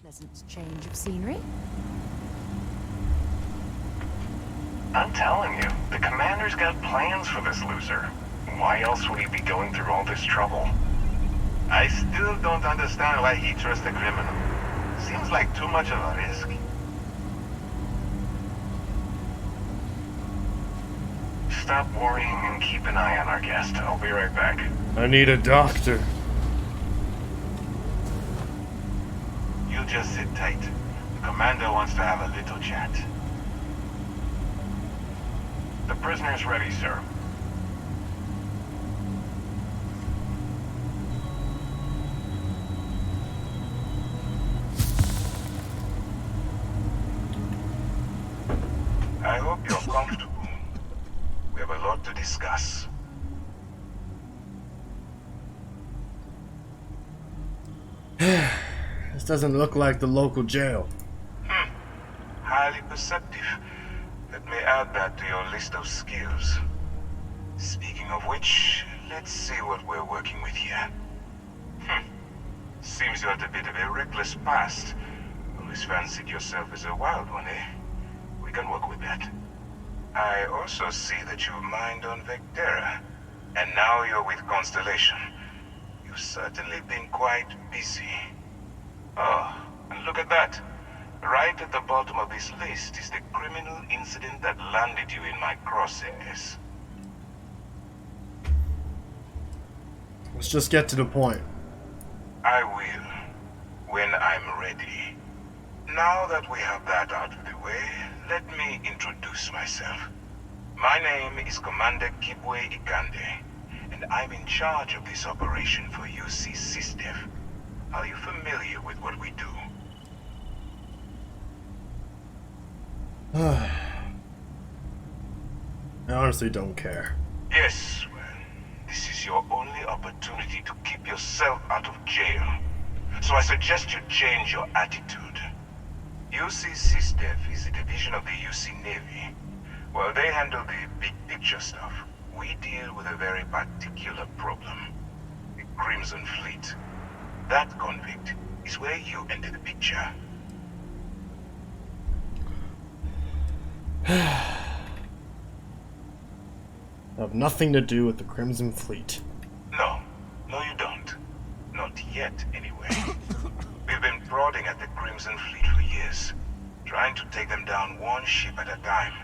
Pleasant change of scenery. I'm telling you, the commander's got plans for this loser. Why else would he be going through all this trouble? I still don't understand why he trusts a criminal. Seems like too much of a risk. Stop worrying and keep an eye on our guest. I'll be right back. I need a doctor. You just sit tight. The commander wants to have a little chat. The prisoner's ready, sir. I hope you're comfortable. We have a lot to discuss. This doesn't look like the local jail. Highly perceptive. Let me add that to your list of skills. Speaking of which, let's see what we're working with here. Seems you had a bit of a reckless past. Always fancied yourself as a wild one, eh? We can work with that. I also see that you've mined on Vectera, and now you're with Constellation. You've certainly been quite busy. Oh, and look at that. Right at the bottom of this list is the criminal incident that landed you in my crosshairs. Let's just get to the point. I will, when I'm ready. Now that we have that out of the way, let me introduce myself. My name is Commander Kibwe Ikande, and I'm in charge of this operation for UC SysDef. Are you familiar with what we do? I honestly don't care. Yes, well, this is your only opportunity to keep yourself out of jail. So I suggest you change your attitude. UC SysDef is a division of the UC Navy. While they handle the big picture stuff, we deal with a very particular problem. The Crimson Fleet. That convict is where you enter the picture. I have nothing to do with the Crimson Fleet. No, you don't. Not yet, anyway. We've been prodding at the Crimson Fleet for years, trying to take them down one ship at a time.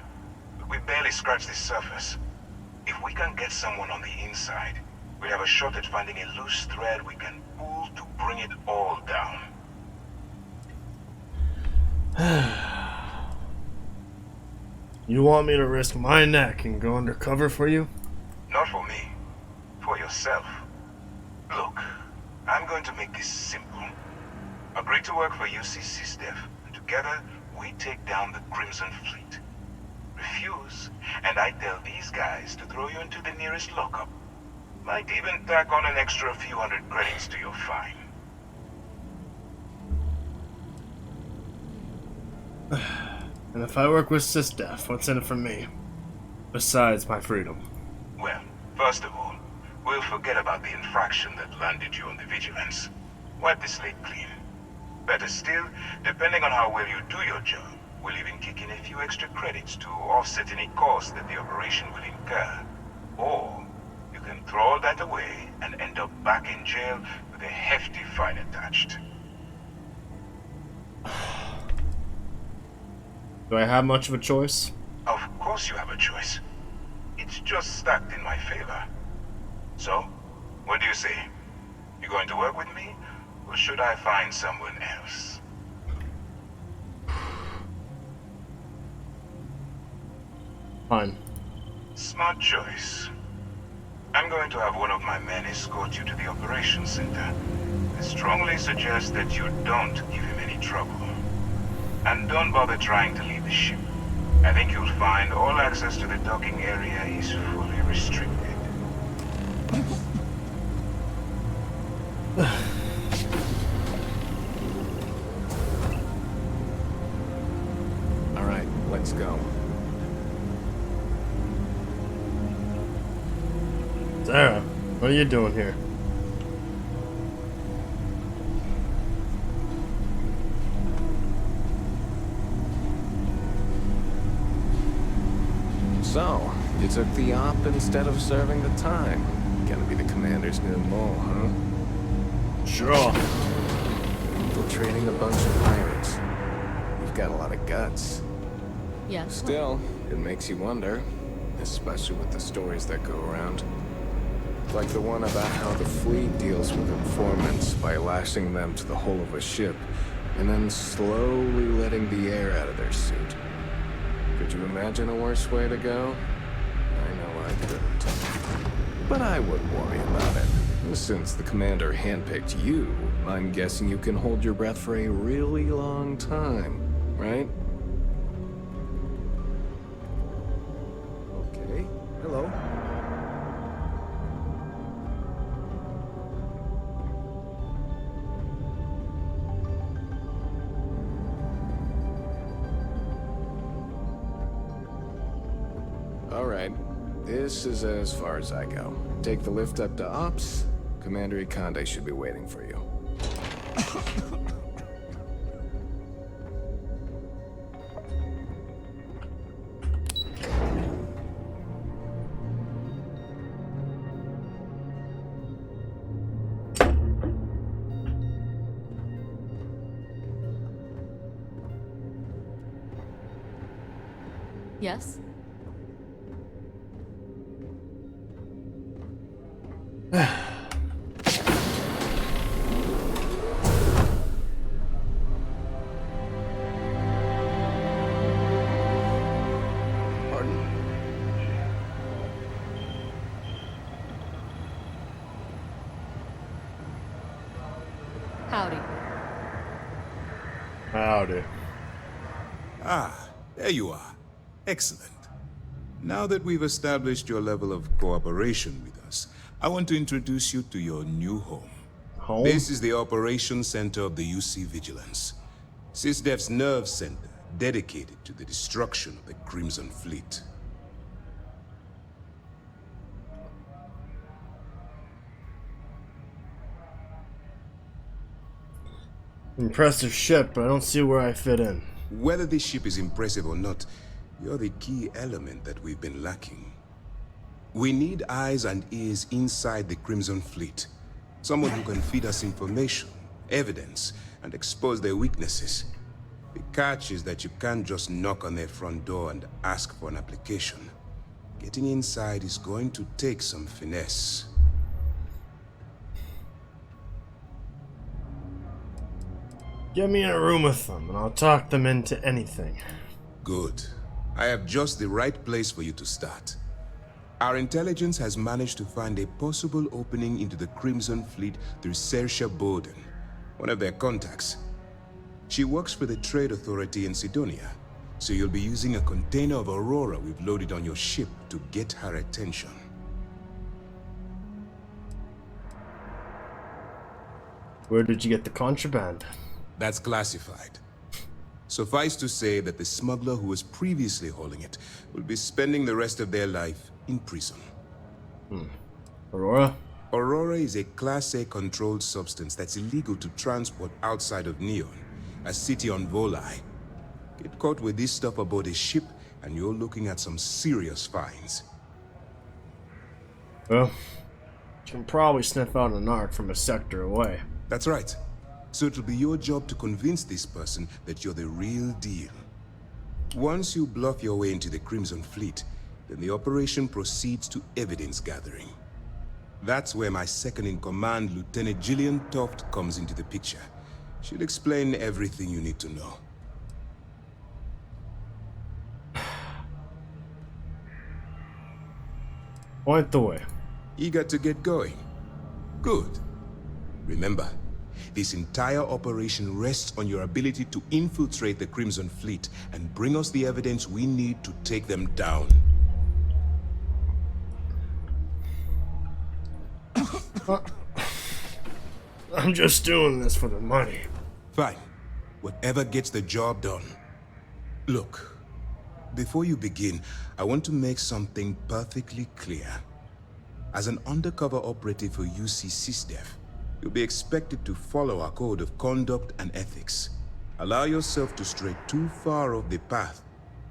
But we barely scratched the surface. If we can get someone on the inside, we'll have a shot at finding a loose thread we can pull to bring it all down. You want me to risk my neck and go undercover for you? Not for me. For yourself. Look, I'm going to make this simple. Agree to work for UC SysDef, and together we take down the Crimson Fleet. Refuse, and I tell these guys to throw you into the nearest lockup. Might even tack on an extra few hundred credits to your fine. And if I work with SysDef, what's in it for me? Besides my freedom. Well, first of all, we'll forget about the infraction that landed you on the Vigilance. Wipe the slate clean. Better still, depending on how well you do your job, we'll even kick in a few extra credits to offset any costs that the operation will incur. Or, you can throw all that away and end up back in jail with a hefty fine attached. Do I have much of a choice? Of course you have a choice. It's just stacked in my favor. So, what do you say? You going to work with me, or should I find someone else? Fine. Smart choice. I'm going to have one of my men escort you to the operations center. I strongly suggest that you don't give him any trouble. And don't bother trying to leave the ship. I think you'll find all access to the docking area is fully restricted. All right, let's go. Sarah, what are you doing here? So, you took the op instead of serving the time. Gonna be the commander's new mole, huh? Sure. Infiltrating a bunch of pirates. You've got a lot of guts. Yes. Still, it makes you wonder, especially with the stories that go around. Like the one about how the fleet deals with informants by lashing them to the hull of a ship and then slowly letting the air out of their suit. Could you imagine a worse way to go? I know I couldn't. But I wouldn't worry about it. Since the commander handpicked you, I'm guessing you can hold your breath for a really long time, right? Okay, hello. All right, this is as far as I go. Take the lift up to Ops. Commander Ikande should be waiting for you. Yes? Pardon? Howdy. Howdy. Ah, there you are. Excellent. Now that we've established your level of cooperation with us, I want to introduce you to your new home. Home? This is the Operations Center of the UC Vigilance. SysDef's nerve center, dedicated to the destruction of the Crimson Fleet. Impressive ship, but I don't see where I fit in. Whether this ship is impressive or not, you're the key element that we've been lacking. We need eyes and ears inside the Crimson Fleet. Someone who can feed us information, evidence, and expose their weaknesses. The catch is that you can't just knock on their front door and ask for an application. Getting inside is going to take some finesse. Get me in a room with them, and I'll talk them into anything. Good. I have just the right place for you to start. Our intelligence has managed to find a possible opening into the Crimson Fleet through Saoirse Bowden, one of their contacts. She works for the Trade Authority in Sidonia, so you'll be using a container of Aurora we've loaded on your ship to get her attention. Where did you get the contraband? That's classified. Suffice to say that the smuggler who was previously hauling it will be spending the rest of their life in prison. Aurora? Aurora is a Class A controlled substance that's illegal to transport outside of Neon, a city on Volai. Get caught with this stuff aboard a ship, and you're looking at some serious fines. Well, you can probably sniff out an arc from a sector away. That's right. So it'll be your job to convince this person that you're the real deal. Once you bluff your way into the Crimson Fleet, then the operation proceeds to evidence gathering. That's where my second-in-command, Lieutenant Gillian Toft, comes into the picture. She'll explain everything you need to know. Point the way. Eager to get going? Good. Remember, this entire operation rests on your ability to infiltrate the Crimson Fleet and bring us the evidence we need to take them down. I'm just doing this for the money. Fine. Whatever gets the job done. Look, before you begin, I want to make something perfectly clear. As an undercover operative for UC SysDef, you'll be expected to follow our code of conduct and ethics. Allow yourself to stray too far off the path,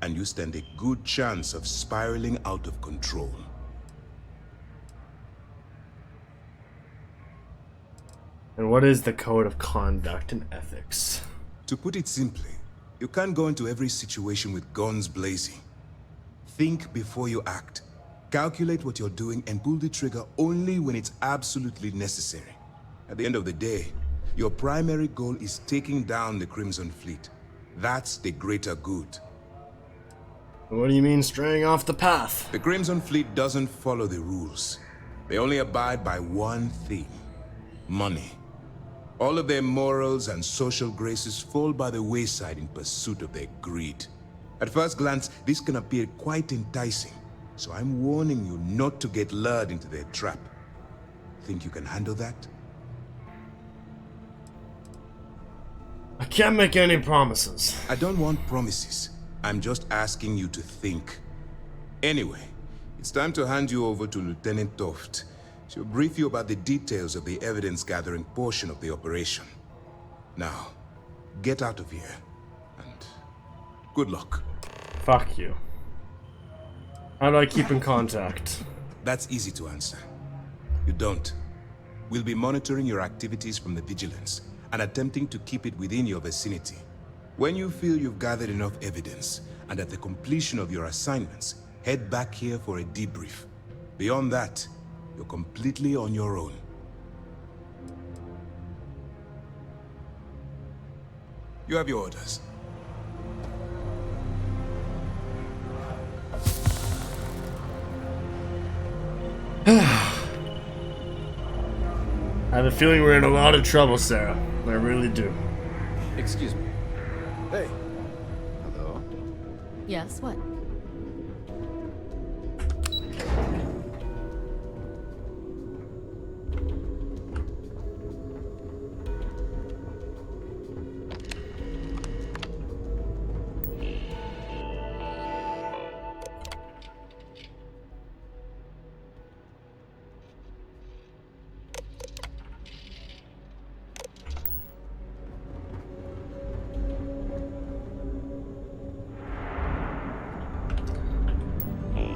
and you stand a good chance of spiraling out of control. And what is the code of conduct and ethics? To put it simply, you can't go into every situation with guns blazing. Think before you act. Calculate what you're doing and pull the trigger only when it's absolutely necessary. At the end of the day, your primary goal is taking down the Crimson Fleet. That's the greater good. What do you mean straying off the path? The Crimson Fleet doesn't follow the rules. They only abide by one thing: money. All of their morals and social graces fall by the wayside in pursuit of their greed. At first glance, this can appear quite enticing, so I'm warning you not to get lured into their trap. Think you can handle that? I can't make any promises. I don't want promises. I'm just asking you to think. Anyway, it's time to hand you over to Lieutenant Toft. She'll brief you about the details of the evidence-gathering portion of the operation. Now, get out of here, and good luck. Fuck you. How do I keep in contact? That's easy to answer. You don't. We'll be monitoring your activities from the Vigilance, and attempting to keep it within your vicinity. When you feel you've gathered enough evidence, and at the completion of your assignments, head back here for a debrief. Beyond that, you're completely on your own. You have your orders. I have a feeling we're in a lot of trouble, Sarah. I really do. Excuse me. Hey. Hello. Yes, what?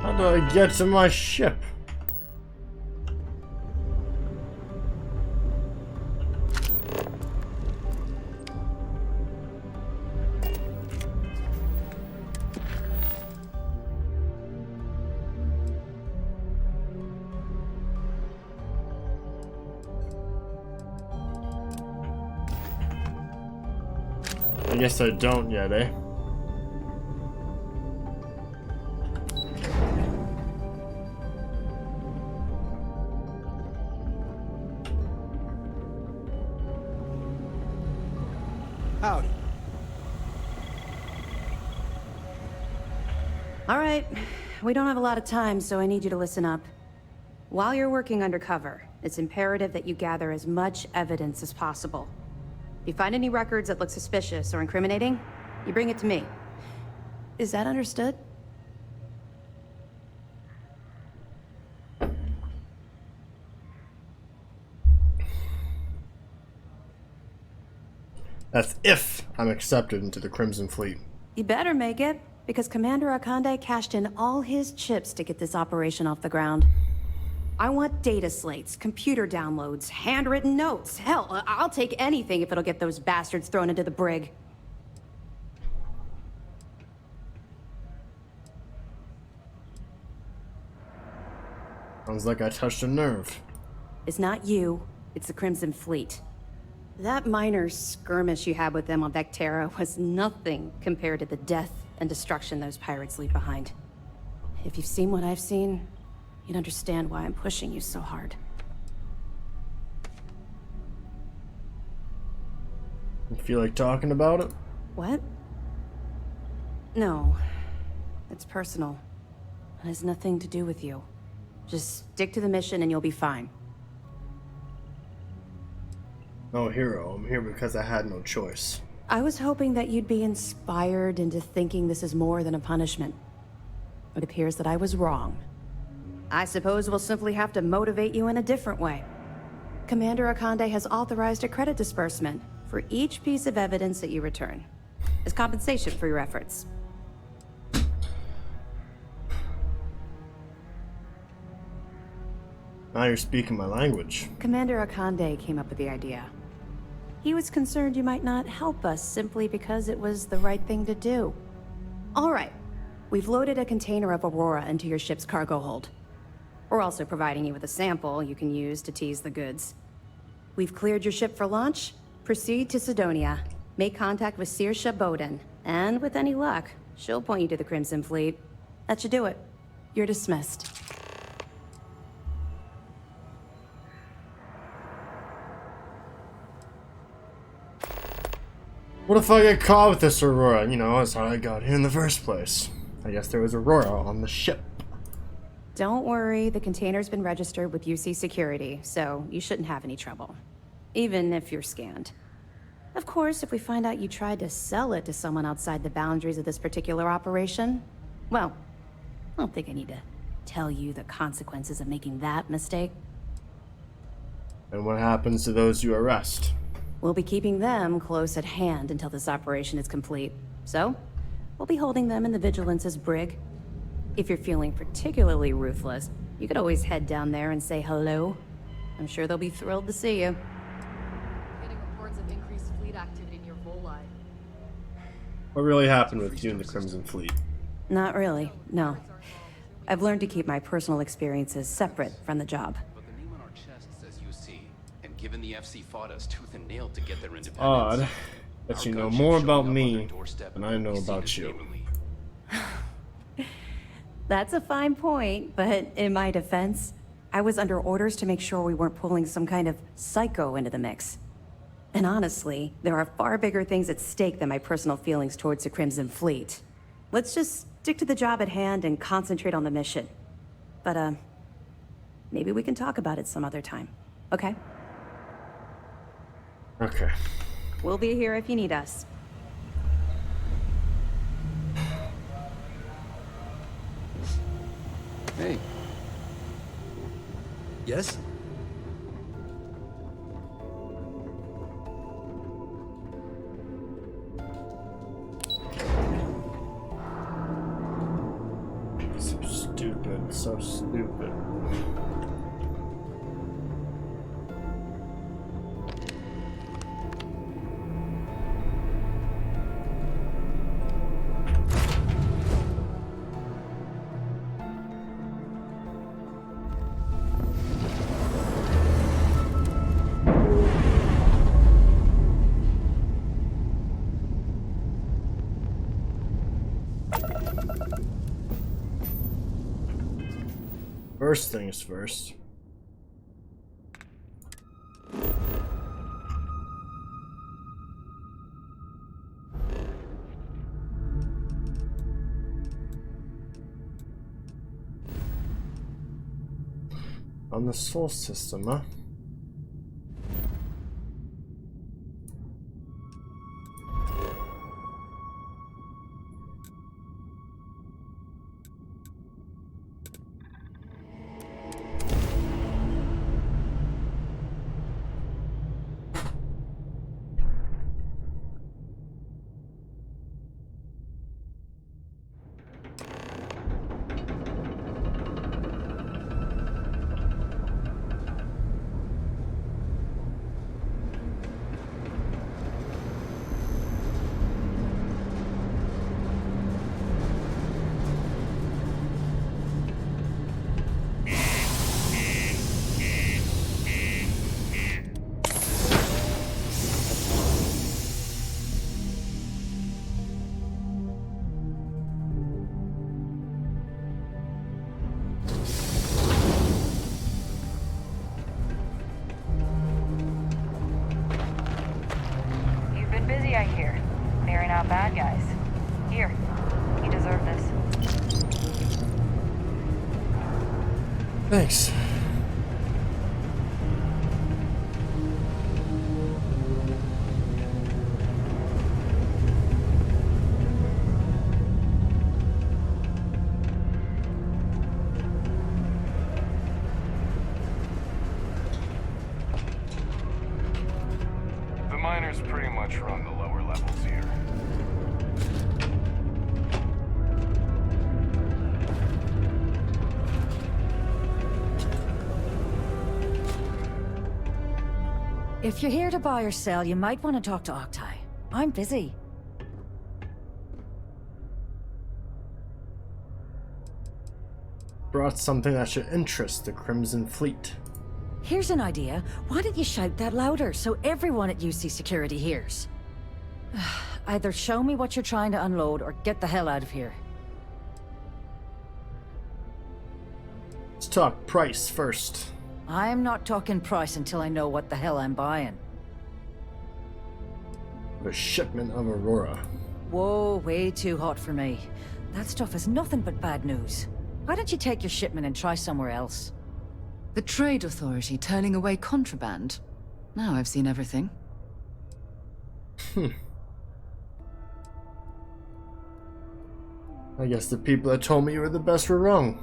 How do I get to my ship? I guess I don't yet, eh? Howdy. All right, we don't have a lot of time, so I need you to listen up. While you're working undercover, it's imperative that you gather as much evidence as possible. If you find any records that look suspicious or incriminating, you bring it to me. Is that understood? That's if I'm accepted into the Crimson Fleet. You better make it, because Commander Akande cashed in all his chips to get this operation off the ground. I want data slates, computer downloads, handwritten notes. Hell, I'll take anything if it'll get those bastards thrown into the brig. Sounds like I touched a nerve. It's not you, it's the Crimson Fleet. That minor skirmish you had with them on Vectera was nothing compared to the death and destruction those pirates leave behind. If you've seen what I've seen, you'd understand why I'm pushing you so hard. You feel like talking about it? What? No. It's personal. It has nothing to do with you. Just stick to the mission and you'll be fine. No, hero. I'm here because I had no choice. I was hoping that you'd be inspired into thinking this is more than a punishment. It appears that I was wrong. I suppose we'll simply have to motivate you in a different way. Commander Akande has authorized a credit disbursement for each piece of evidence that you return, as compensation for your efforts. Now you're speaking my language. Commander Akande came up with the idea. He was concerned you might not help us simply because it was the right thing to do. All right. We've loaded a container of Aurora into your ship's cargo hold. We're also providing you with a sample you can use to tease the goods. We've cleared your ship for launch. Proceed to Sidonia. Make contact with Saoirse Bowden. And with any luck, she'll point you to the Crimson Fleet. That should do it. You're dismissed. What if I get caught with this Aurora? You know, that's how I got here in the first place. I guess there was Aurora on the ship. Don't worry, the container's been registered with UC Security, so you shouldn't have any trouble. Even if you're scanned. Of course, if we find out you tried to sell it to someone outside the boundaries of this particular operation, well, I don't think I need to tell you the consequences of making that mistake. And what happens to those you arrest? We'll be keeping them close at hand until this operation is complete. So, we'll be holding them in the Vigilance's brig. If you're feeling particularly ruthless, you could always head down there and say hello. I'm sure they'll be thrilled to see you. Getting reports of increased fleet activity near Volai. What really happened with you and the Crimson Fleet? Not really, no. I've learned to keep my personal experiences separate from the job. But the name on our chest says UC, and given the FC fought us tooth and nail to get their independence, Odd that you know more about me than I know about you. That's a fine point, but in my defense, I was under orders to make sure we weren't pulling some kind of psycho into the mix. And honestly, there are far bigger things at stake than my personal feelings towards the Crimson Fleet. Let's just stick to the job at hand and concentrate on the mission. But, maybe we can talk about it some other time, okay? Okay. We'll be here if you need us. Hey, Yes? So stupid, so stupid. First things first. On the Sol system, huh? You've been busy, I hear. Clearing out bad guys. Here, you deserve this. Thanks. The miners pretty much run the lower levels here. If you're here to buy or sell, you might want to talk to Octai. I'm busy. Brought something that should interest the Crimson Fleet. Here's an idea. Why don't you shout that louder so everyone at UC Security hears? Either show me what you're trying to unload or get the hell out of here. Let's talk price first. I'm not talking price until I know what the hell I'm buying. A shipment of Aurora. Whoa, way too hot for me. That stuff is nothing but bad news. Why don't you take your shipment and try somewhere else? The Trade Authority turning away contraband. Now I've seen everything. I guess the people that told me you were the best were wrong.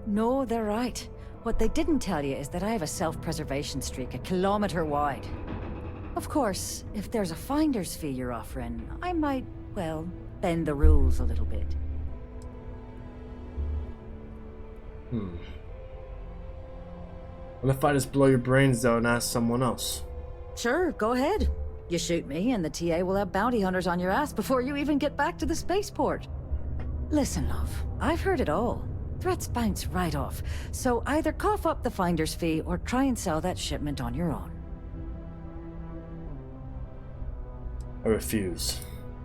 No, they're right. What they didn't tell you is that I have a self-preservation streak 1 kilometer wide. Of course, if there's a finder's fee you're offering, I might, well, bend the rules a little bit. What if I just blow your brains out and ask someone else? Sure, go ahead. You shoot me and the TA will have bounty hunters on your ass before you even get back to the spaceport. Listen, love, I've heard it all. Threats bounce right off, so either cough up the finder's fee or try and sell that shipment on your own. I refuse.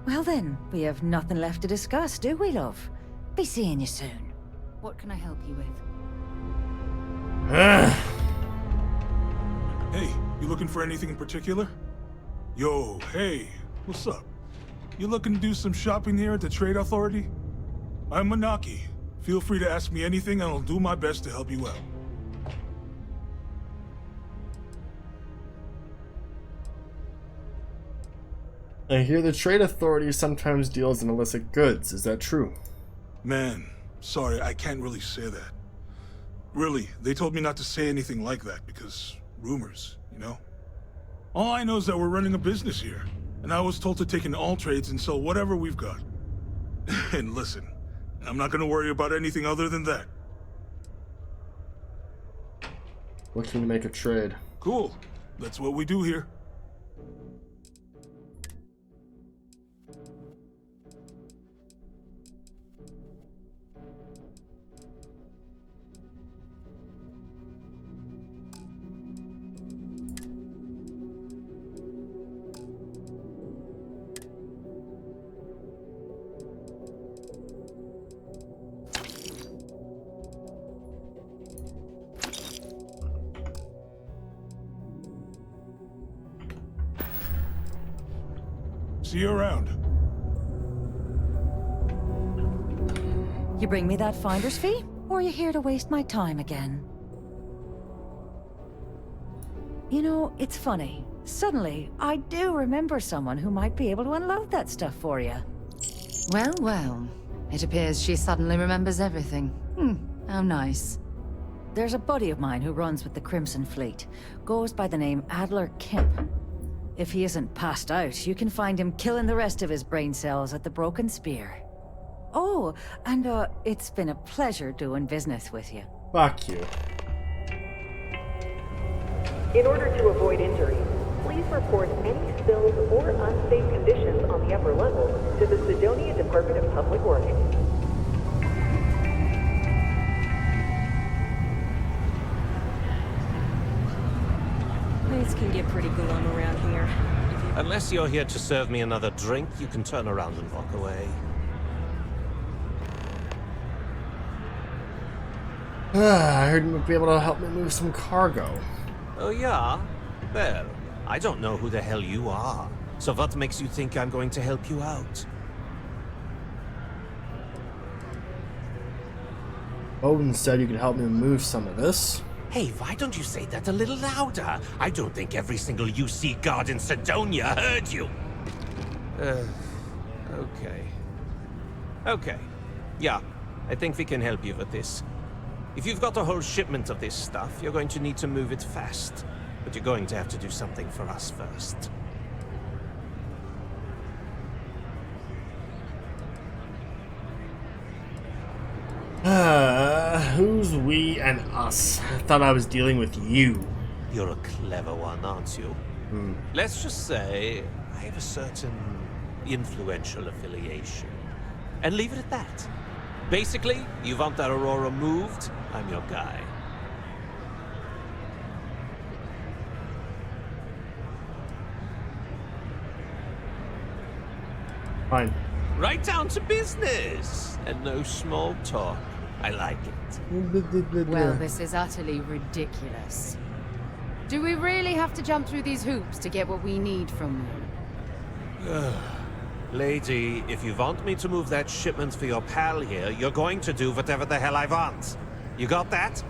Well then, we have nothing left to discuss, do we, love? Be seeing you soon. What can I help you with? Hey, you looking for anything in particular? Yo, hey, what's up? You looking to do some shopping here at the Trade Authority? I'm Manaki. Feel free to ask me anything and I'll do my best to help you out. I hear the Trade Authority sometimes deals in illicit goods. Is that true? Man, sorry, I can't really say that. Really, they told me not to say anything like that because rumors, you know? All I know is that we're running a business here, and I was told to take in all trades and sell whatever we've got. And listen, I'm not gonna worry about anything other than that. Looking to make a trade. Cool. That's what we do here. See you around. You bring me that finder's fee? Or are you here to waste my time again? You know, it's funny. Suddenly, I do remember someone who might be able to unload that stuff for you. Well, well. It appears she suddenly remembers everything. How nice. There's a buddy of mine who runs with the Crimson Fleet. Goes by the name Adler Kemp. If he isn't passed out, you can find him killing the rest of his brain cells at the Broken Spear. Oh, and it's been a pleasure doing business with you. Fuck you. In order to avoid injury, please report any spills or unsafe conditions on the upper level to the Sidonia Department of Public Works. Things can get pretty glum around here. Unless you're here to serve me another drink, you can turn around and walk away. I heard you would be able to help me move some cargo. Oh yeah? Well, I don't know who the hell you are. So what makes you think I'm going to help you out? Odin said you could help me move some of this. Hey, why don't you say that a little louder? I don't think every single UC guard in Sidonia heard you. Okay. Okay. Yeah, I think we can help you with this. If you've got a whole shipment of this stuff, you're going to need to move it fast. But you're going to have to do something for us first. Who's we and us? I thought I was dealing with you. You're a clever one, aren't you? Let's just say I have a certain influential affiliation. And leave it at that. Basically, you want that Aurora moved, I'm your guy. Fine. Right down to business! And no small talk. I like it. Well, this is utterly ridiculous. Do we really have to jump through these hoops to get what we need from you? Lady, if you want me to move that shipment for your pal here, you're going to do whatever the hell I want. You got that?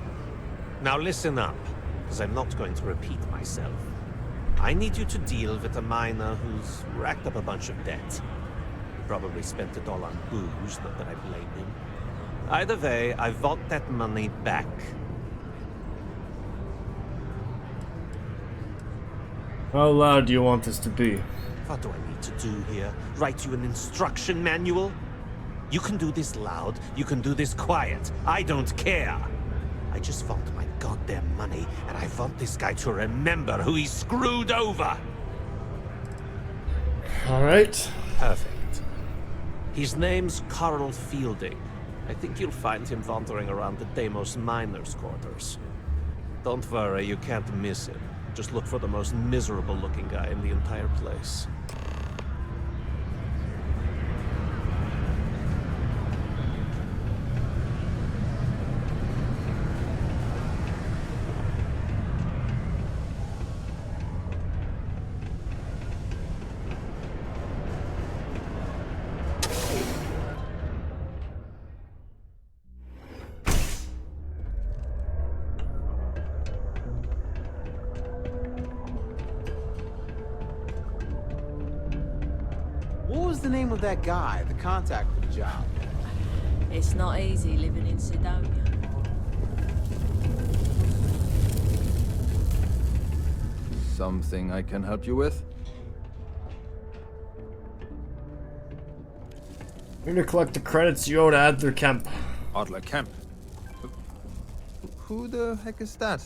Now listen up, because I'm not going to repeat myself. I need you to deal with a miner who's racked up a bunch of debt. He probably spent it all on booze, not that I blame him. Either way, I want that money back. How loud do you want this to be? What do I need to do here? Write you an instruction manual? You can do this loud, you can do this quiet. I don't care. I just want my goddamn money, and I want this guy to remember who he screwed over. Alright. Perfect. His name's Carl Fielding. I think you'll find him wandering around the Deimos miners' quarters. Don't worry, you can't miss him. Just look for the most miserable-looking guy in the entire place. What was the name of that guy, the contact for the job? It's not easy living in Sidonia. Something I can help you with? We're gonna collect the credits you owe to Adler Kemp. Adler Kemp? Who the heck is that?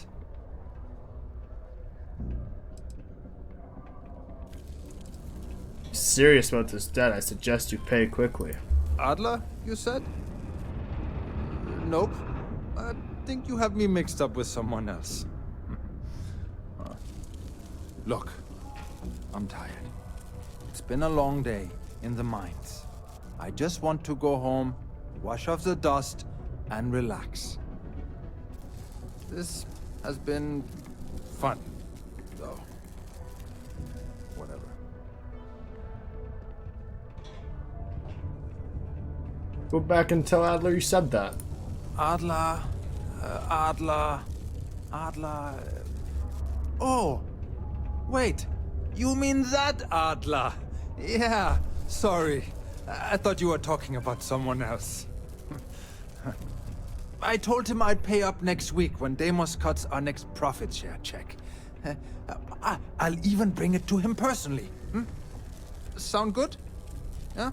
Serious about this debt, I suggest you pay quickly. Adler, you said? Nope. I think you have me mixed up with someone else. Look, I'm tired. It's been a long day in the mines. I just want to go home, wash off the dust, and relax. This has been fun, though. Whatever. Go back and tell Adler you said that. Adler. Oh! Wait, you mean that Adler? Yeah, sorry. I thought you were talking about someone else. I told him I'd pay up next week when Deimos cuts our next profit share check. I'll even bring it to him personally. Sound good? Yeah?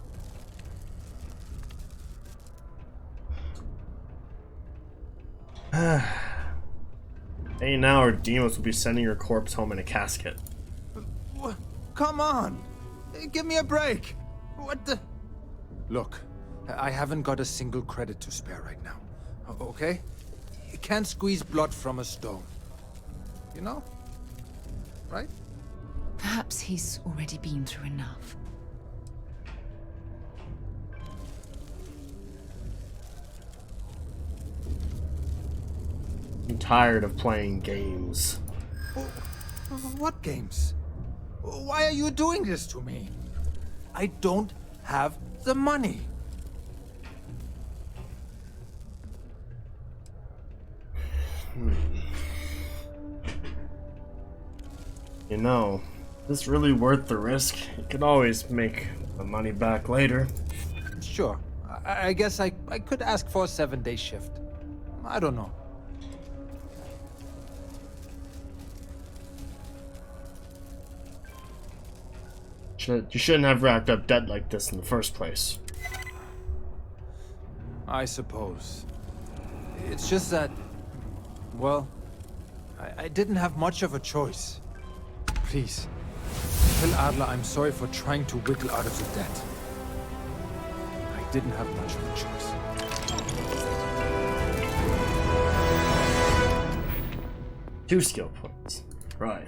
Any now or Deimos will be sending your corpse home in a casket. Come on! Give me a break! What the... Look, I haven't got a single credit to spare right now. Okay? You can't squeeze blood from a stone. You know? Right? Perhaps he's already been through enough. I'm tired of playing games. What games? Why are you doing this to me? I don't have the money. You know, is this really worth the risk? You can always make the money back later. Sure. I guess I could ask for a 7-day shift. I don't know. You shouldn't have racked up debt like this in the first place. I suppose. It's just that, well, I didn't have much of a choice. Please. Tell Adler I'm sorry for trying to wiggle out of the debt. I didn't have much of a choice. Two skill points. Right.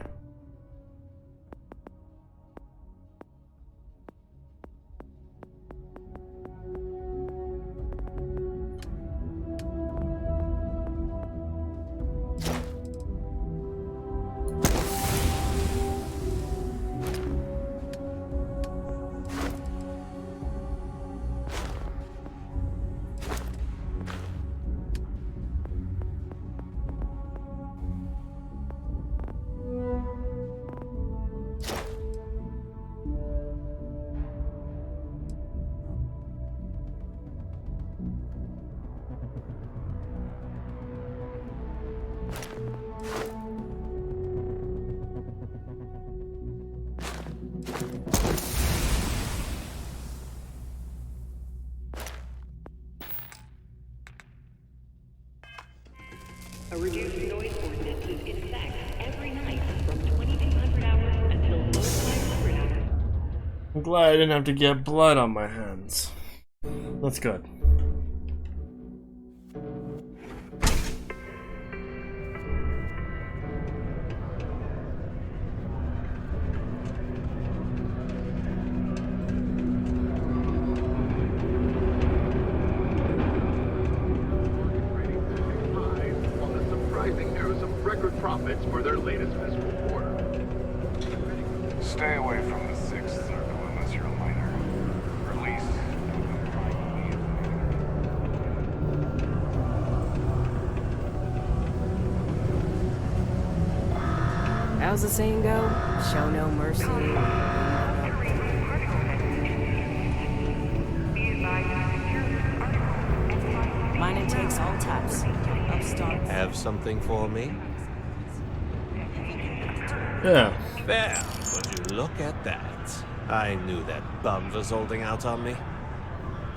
A reduced noise ordinance is in effect every night from 2200 hours until below 500 hours. I'm glad I didn't have to get blood on my hands. That's good. Profits for their latest fiscal quarter. Stay away from the Sixth Circle unless you're a miner. Or at least, don't try to be. How's the saying go? Show no mercy. Mining takes all types. Upstart. Have something for me? Yeah. There. Would you look at that? I knew that bum was holding out on me.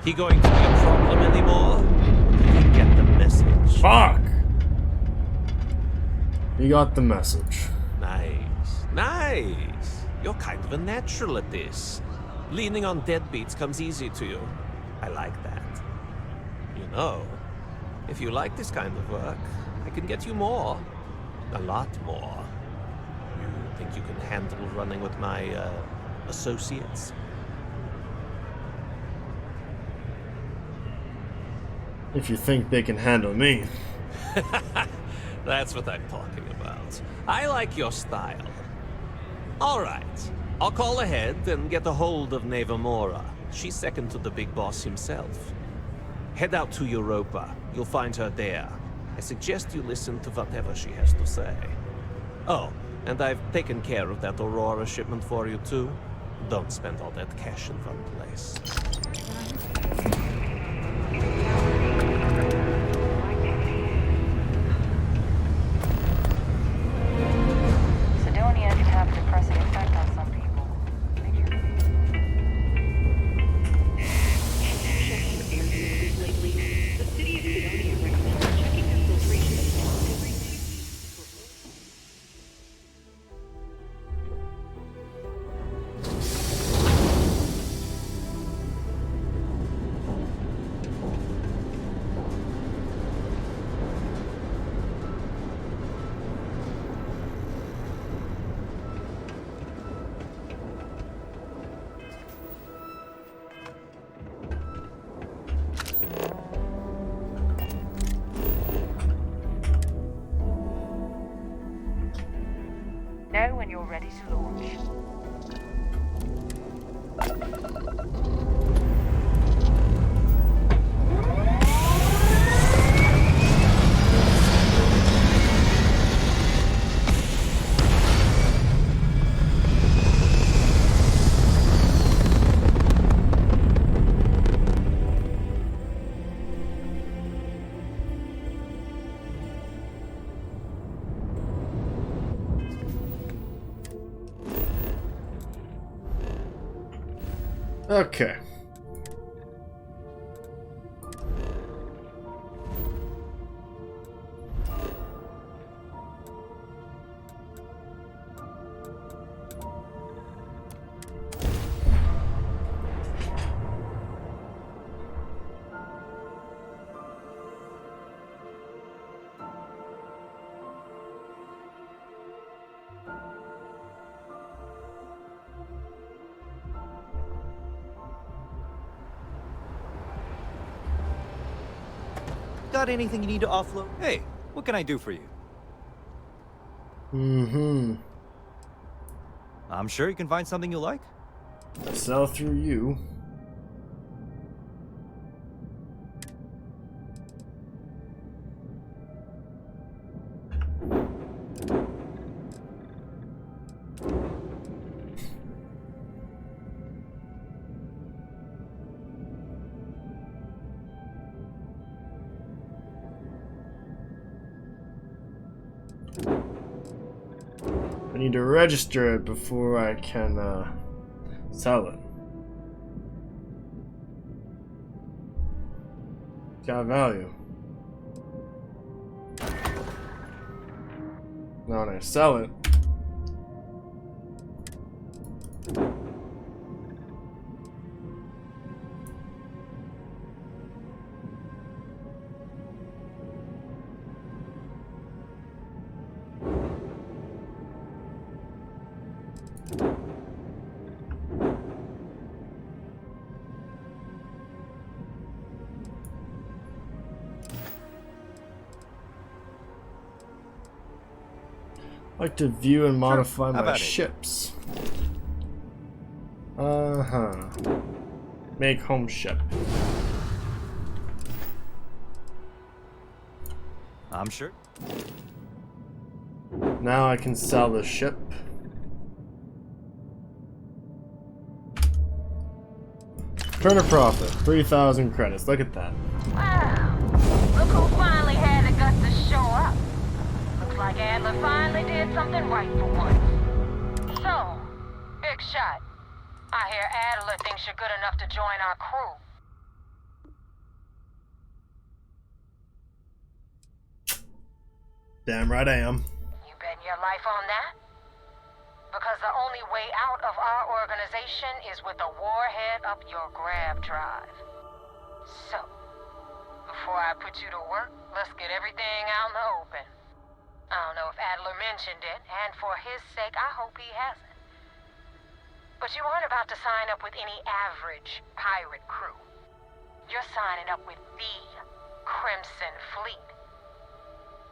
He going to be a problem anymore? Did you get the message? Fuck! You got the message. Nice. Nice. You're kind of a natural at this. Leaning on deadbeats comes easy to you. I like that. You know, if you like this kind of work, I can get you more. A lot more. You think you can handle running with my, associates? If you think they can handle me. That's what I'm talking about. I like your style. All right. I'll call ahead and get a hold of Nevamora. She's second to the big boss himself. Head out to Europa. You'll find her there. I suggest you listen to whatever she has to say. Oh, and I've taken care of that Aurora shipment for you too. Don't spend all that cash in one place. Sidonia can have a depressing effect on some people. The city of Sidonia recommends checking their filtration every 2 weeks. Know when you're ready to launch. Okay. Got anything you need to offload? Hey, what can I do for you? I'm sure you can find something you like. Sell through you. I need to register it before I can sell it. It's got value. Now when I sell it, I like to view and modify my ships. Make home ship. I'm sure. Now I can sell the ship. Turn a profit, 3,000 credits. Look at that. Wow. Look who finally had the guts to show up. Looks like Adler finally did something right for once. So, big shot. I hear Adler thinks you're good enough to join our crew. Damn right I am. You betting your life on that? Because the only way out of our organization is with a warhead up your grab drive. So, before I put you to work, let's get everything out in the open. I don't know if Adler mentioned it, and for his sake, I hope he hasn't. But you aren't about to sign up with any average pirate crew. You're signing up with the Crimson Fleet.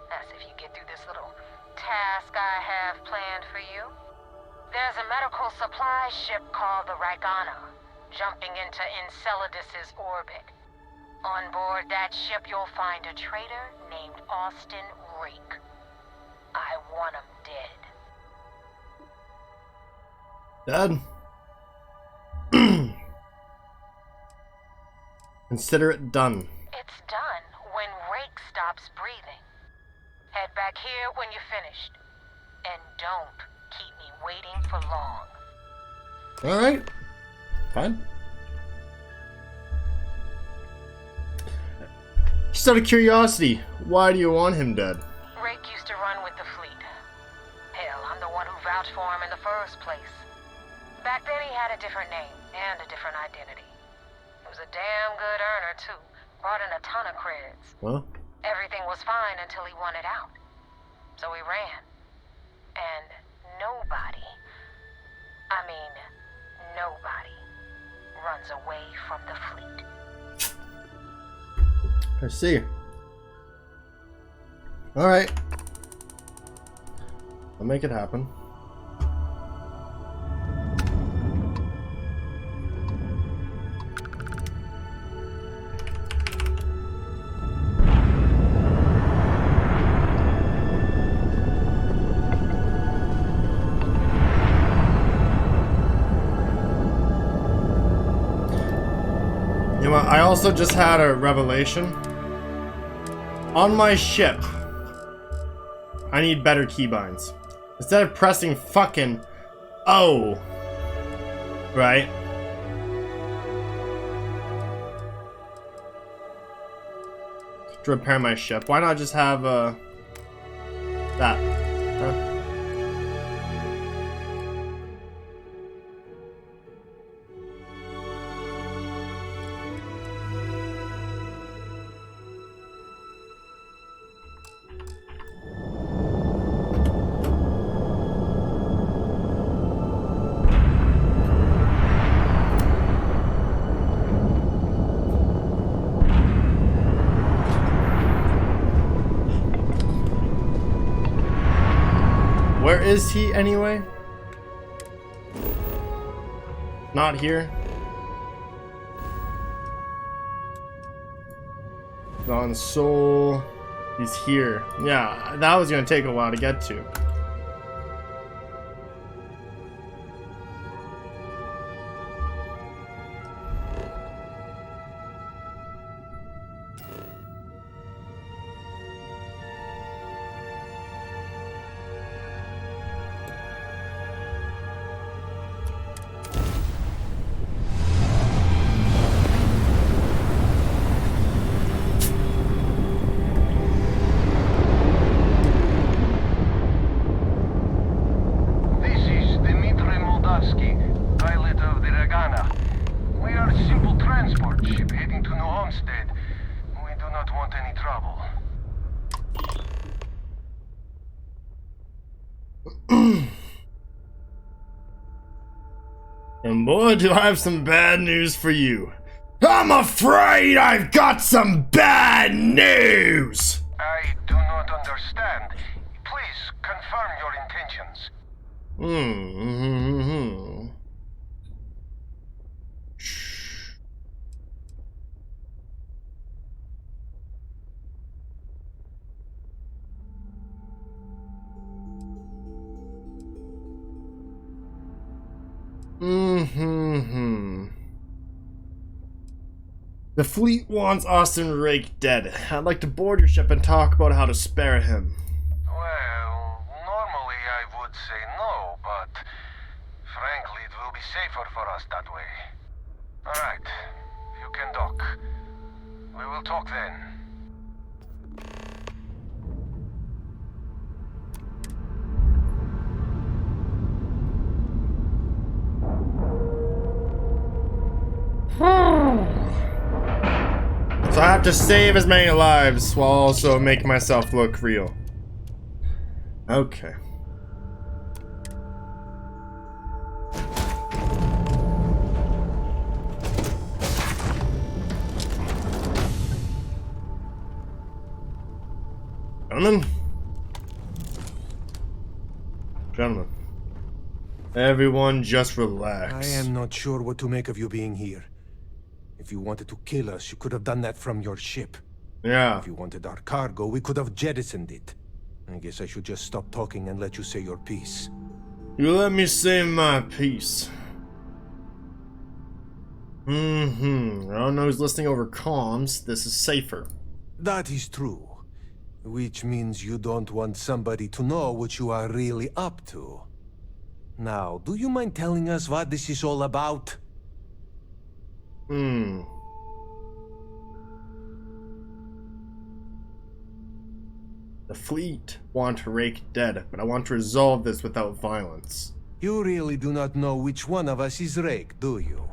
That's if you get through this little task I have planned for you. There's a medical supply ship called the Ragana, jumping into Enceladus's orbit. On board that ship, you'll find a traitor named Austin Reek. I want him dead. Dad? Consider it done. It's done when Rake stops breathing. Head back here when you're finished. And don't keep me waiting for long. Alright. Fine. Just out of curiosity, why do you want him dead? Rake used to run with the fleet. Hell, I'm the one who vouched for him in the first place. Back then he had a different name and a different identity. He was a damn good earner too. Brought in a ton of creds. Well? Everything was fine until he wanted out. So he ran. And nobody, nobody runs away from the fleet. I see. Alright. I'll make it happen. You know what? I also just had a revelation. On my ship, I need better keybinds. Instead of pressing fucking O, right? To repair my ship. Why not just have that? Huh? Where is he anyway? Not here. Gone Soul. He's here. Yeah, that was gonna take a while to get to. Pilot of the Regana. We are a simple transport ship heading to New Homestead. We do not want any trouble. And boy, do I have some bad news for you. I'm afraid I've got some bad news! I do not understand. Please confirm your intentions. The fleet wants Austin Rake dead. I'd like to board your ship and talk about how to spare him. Well, normally I would say no, but frankly it will be safer for us that way. Alright, you can dock. We will talk then. So I have to save as many lives while also make myself look real. Okay. Gentlemen. Everyone just relax. I am not sure what to make of you being here. If you wanted to kill us, you could have done that from your ship. Yeah. If you wanted our cargo, we could have jettisoned it. I guess I should just stop talking and let you say your piece. You let me say my piece. I don't know who's listening over comms. This is safer. That is true. Which means you don't want somebody to know what you are really up to. Now, do you mind telling us what this is all about? The fleet want Rake dead, but I want to resolve this without violence. You really do not know which one of us is Rake, do you?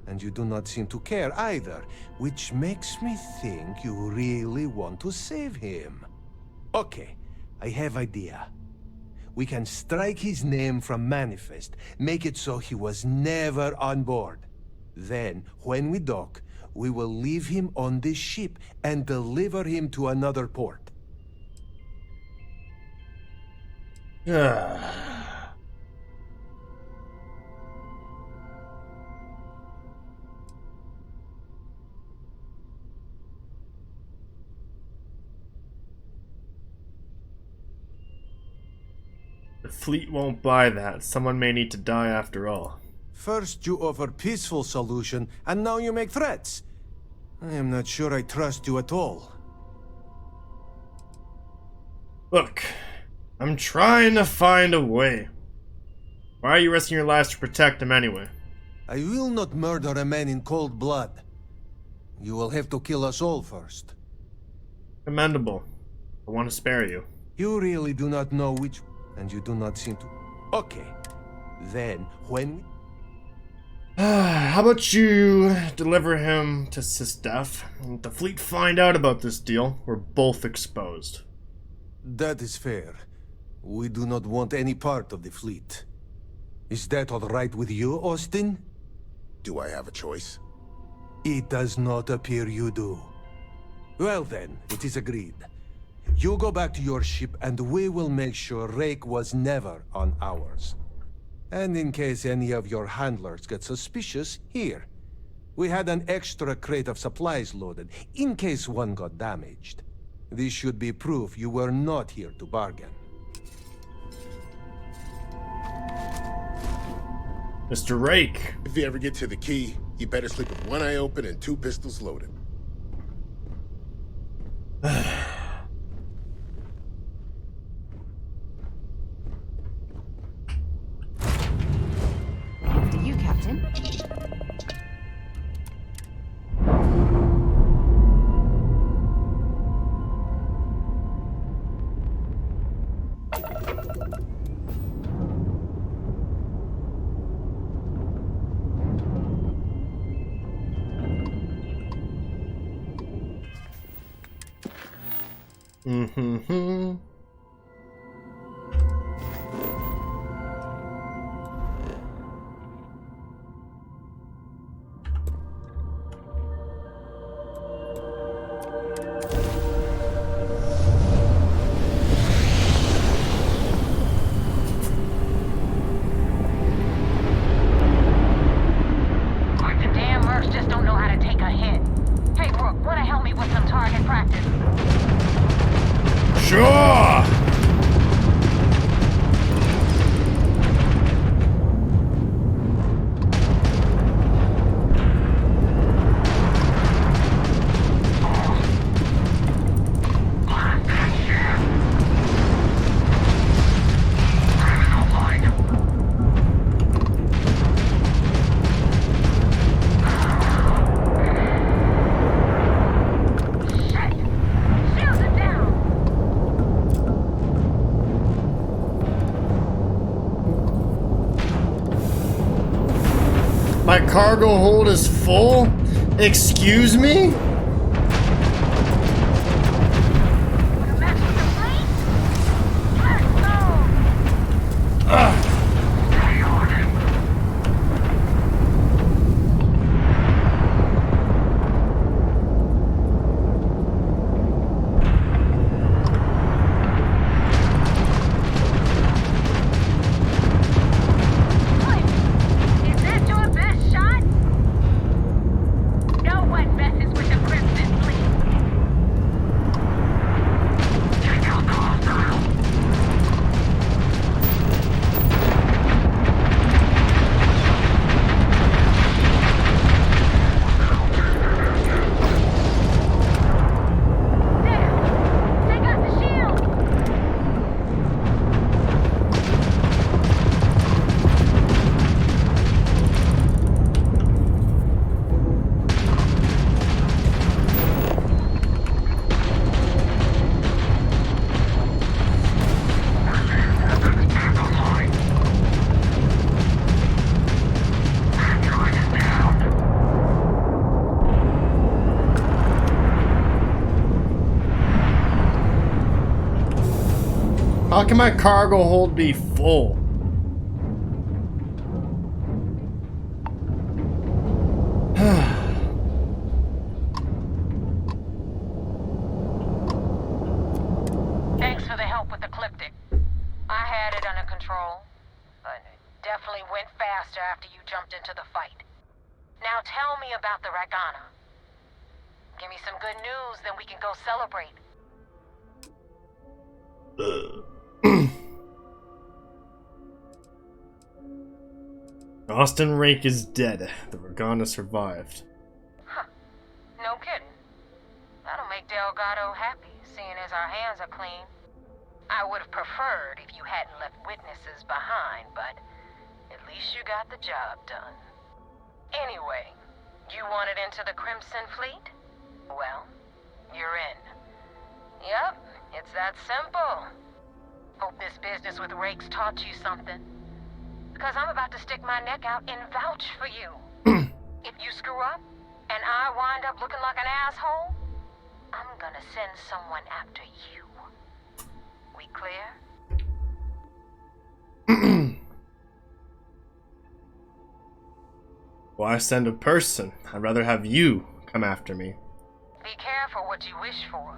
And you do not seem to care either, which makes me think you really want to save him. Okay, I have idea. We can strike his name from Manifest, make it so he was never on board. Then, when we dock, we will leave him on this ship and deliver him to another port. The fleet won't buy that. Someone may need to die after all. First you offer peaceful solution, and now you make threats. I am not sure I trust you at all. Look, I'm trying to find a way. Why are you risking your lives to protect him anyway? I will not murder a man in cold blood. You will have to kill us all first. Commendable. I want to spare you. You really do not know which... and you do not seem to... Okay. Then, when... How about you deliver him to Sysdef? If the fleet find out about this deal, we're both exposed. That is fair. We do not want any part of the fleet. Is that all right with you, Austin? Do I have a choice? It does not appear you do. Well then, it is agreed. You go back to your ship and we will make sure Rake was never on ours. And in case any of your handlers get suspicious, here. We had an extra crate of supplies loaded, in case one got damaged. This should be proof you were not here to bargain. Mr. Rake. If you ever get to the key, you better sleep with one eye open and 2 pistols loaded. After you, Captain. Mm-hmm. The damn mercs just don't know how to take a hit. Hey, Rook, wanna help me with some target practice? Sure! My cargo hold is full? Excuse me? How can my cargo hold be full? Thanks for the help with the Cliptic. I had it under control, but it definitely went faster after you jumped into the fight. Now tell me about the Ragana. Give me some good news, then we can go celebrate. Austin Rake is dead. The Ragana survived. Huh. No kidding. That'll make Delgado happy, seeing as our hands are clean. I would have preferred if you hadn't left witnesses behind, but at least you got the job done. Anyway, you wanted into the Crimson Fleet? Well, you're in. Yep, it's that simple. Hope this business with Rake's taught you something. Because I'm about to stick my neck out and vouch for you. If you screw up, and I wind up looking like an asshole, I'm gonna send someone after you. We clear? Why send a person? I'd rather have you come after me. Be careful what you wish for.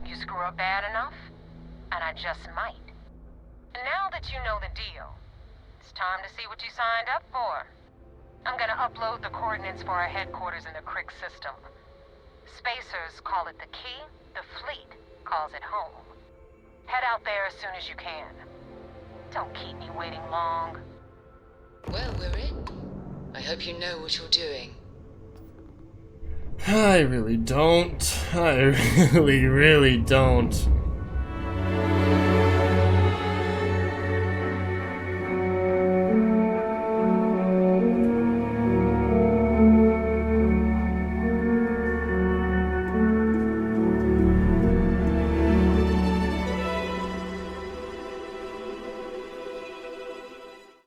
You screw up bad enough, and I just might. And now that you know the deal, it's time to see what you signed up for. I'm gonna upload the coordinates for our headquarters in the Crick system. Spacers call it the key, the fleet calls it home. Head out there as soon as you can. Don't keep me waiting long. Well, we're in. I hope you know what you're doing. I really don't. I really don't.